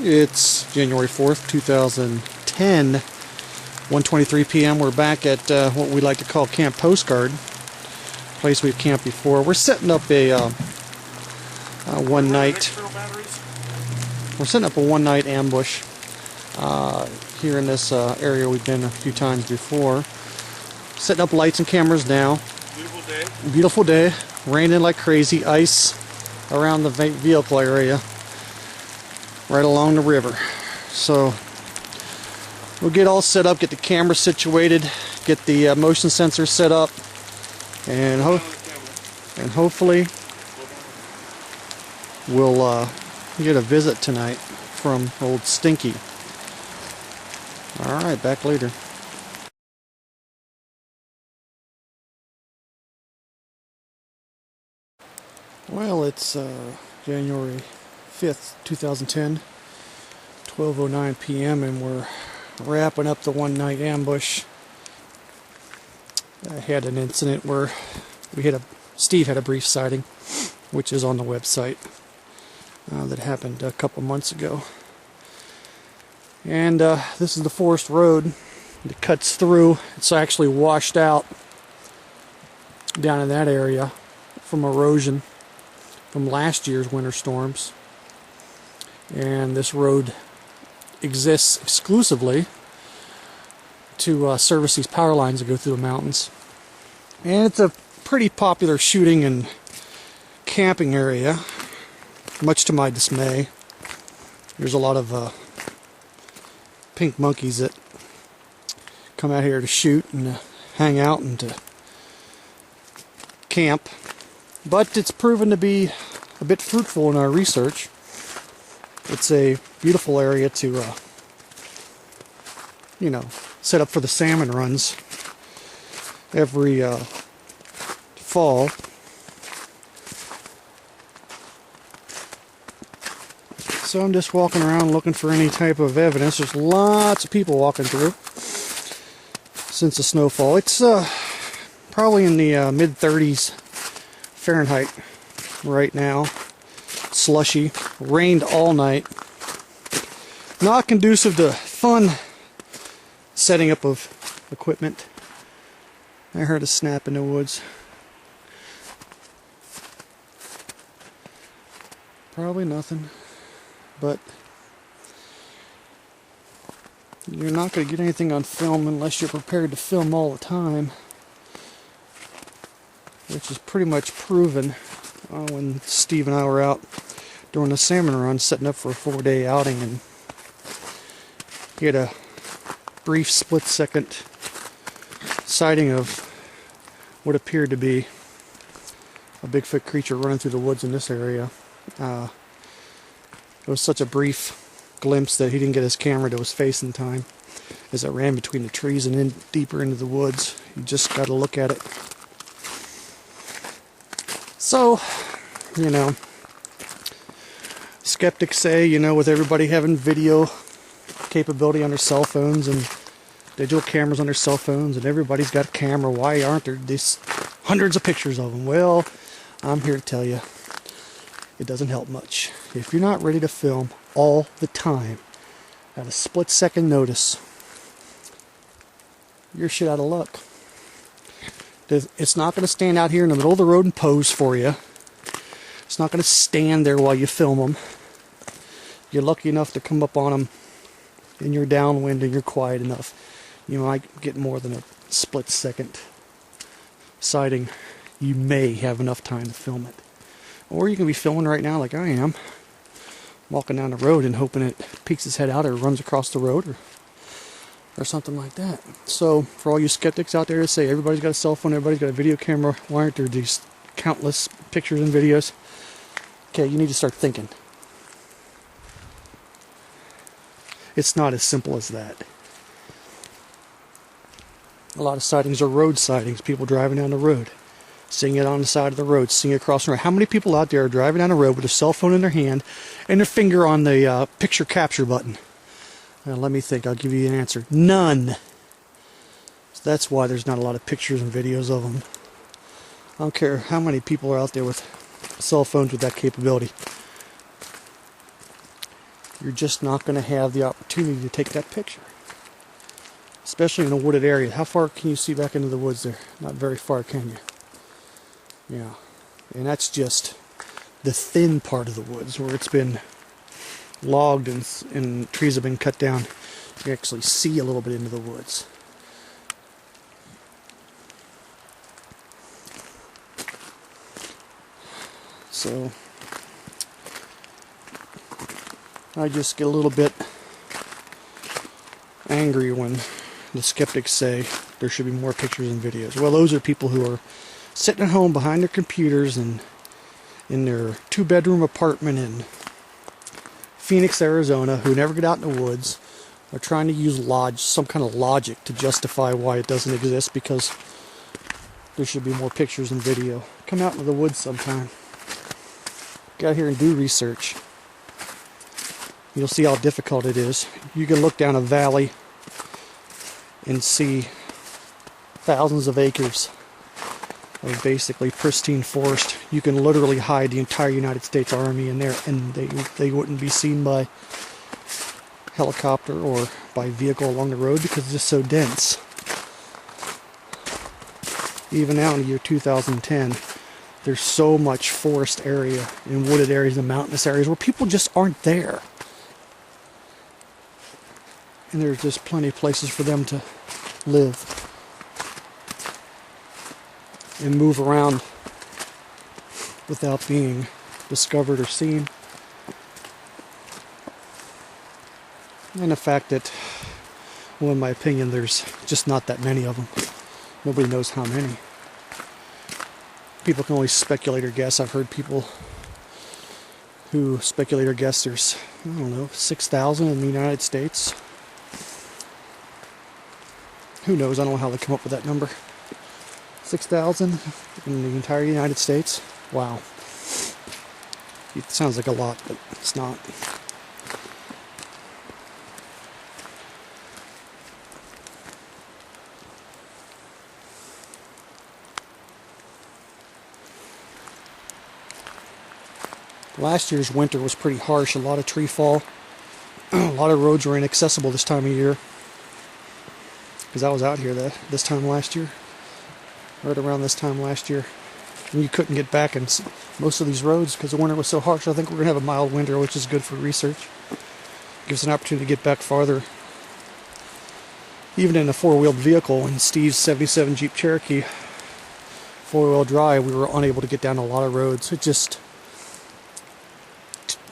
It's January 4th, 2010, 1:23 p.m. We're back at what we like to call Camp Postcard, place we've camped before. We're setting up a one-night. We're setting up a one-night ambush here in this area we've been a few times before. Setting up lights and cameras now. Beautiful day. Beautiful day. Raining like crazy. Ice around the vehicle area, right along the river. So we'll get all set up, get the camera situated, get the motion sensor set up, and hopefully we'll get a visit tonight from old Stinky. Alright, back later. Well, it's January 5th, 2010, 12:09 p.m. and we're wrapping up the one-night ambush. I had an incident where Steve had a brief sighting, which is on the website, that happened a couple months ago. And this is the forest road that cuts through. It's actually washed out down in that area from erosion from last year's winter storms. And this road exists exclusively to service these power lines that go through the mountains. And it's a pretty popular shooting and camping area, much to my dismay. There's a lot of pink monkeys that come out here to shoot and hang out and to camp. But it's proven to be a bit fruitful in our research. It's a beautiful area to, set up for the salmon runs every fall. So I'm just walking around looking for any type of evidence. There's lots of people walking through since the snowfall. It's probably in the mid-30s Fahrenheit right now. Slushy. Rained all night. Not conducive to fun setting up of equipment. I heard a snap in the woods. Probably nothing. But you're not going to get anything on film unless you're prepared to film all the time, which is pretty much proven when Steve and I were out during the salmon run setting up for a 4-day outing, and he had a brief split-second sighting of what appeared to be a Bigfoot creature running through the woods in this area. It was such a brief glimpse that he didn't get his camera to his face in time as it ran between the trees and in deeper into the woods. You just got to look at it. So, skeptics say, with everybody having video capability on their cell phones and digital cameras on their cell phones, and everybody's got a camera, why aren't there these hundreds of pictures of them? Well, I'm here to tell you, it doesn't help much. If you're not ready to film all the time at a split-second notice, you're shit out of luck. It's not going to stand out here in the middle of the road and pose for you. It's not going to stand there while you film them. You're lucky enough to come up on them and you're downwind and you're quiet enough. You might get more than a split-second sighting. You may have enough time to film it. Or you can be filming right now like I am, walking down the road and hoping it peeks its head out or runs across the road or something like that. So for all you skeptics out there that say everybody's got a cell phone, everybody's got a video camera, why aren't there these countless pictures and videos? Okay, you need to start thinking. It's not as simple as that. A lot of sightings are road sightings, people driving down the road, seeing it on the side of the road, seeing it across the road. How many people out there are driving down the road with a cell phone in their hand and their finger on the picture capture button? Now, let me think, I'll give you an answer. None. So that's why there's not a lot of pictures and videos of them. I don't care how many people are out there with cell phones with that capability. you're just not going to have the opportunity to take that picture. Especially in a wooded area. How far can you see back into the woods there? Not very far, can you? Yeah. And that's just the thin part of the woods where it's been logged and trees have been cut down. You can actually see a little bit into the woods. So I just get a little bit angry when the skeptics say there should be more pictures and videos. Well, those are people who are sitting at home behind their computers and in their 2-bedroom apartment in Phoenix, Arizona, who never get out in the woods, are trying to use some kind of logic to justify why it doesn't exist, because there should be more pictures and video. Come out into the woods sometime. Get out here and do research. You'll see how difficult it is. You can look down a valley and see thousands of acres of basically pristine forest. You can literally hide the entire United States Army in there, and they wouldn't be seen by helicopter or by vehicle along the road because it's just so dense. Even now in the year 2010, there's so much forest area in wooded areas and mountainous areas where people just aren't there. And there's just plenty of places for them to live and move around without being discovered or seen. And the fact that, well, in my opinion, there's just not that many of them. Nobody knows how many. People can only speculate or guess. I've heard people who speculate or guess there's, I don't know, 6,000 in the United States. Who knows? I don't know how they come up with that number. 6,000 in the entire United States? Wow. It sounds like a lot, but it's not. Last year's winter was pretty harsh. A lot of tree fall. A lot of roads were inaccessible this time of year. Because I was out here this time last year. Right around this time last year. And you couldn't get back in most of these roads because the winter was so harsh. I think we're going to have a mild winter, which is good for research. Gives us an opportunity to get back farther. Even in a four-wheeled vehicle, in Steve's 77 Jeep Cherokee, four-wheel drive, we were unable to get down a lot of roads. It just...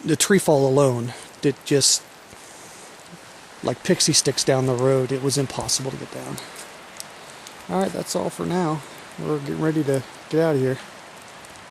The tree fall alone did just like pixie sticks down the road. It was impossible to get down. Alright, that's all for now. We're getting ready to get out of here.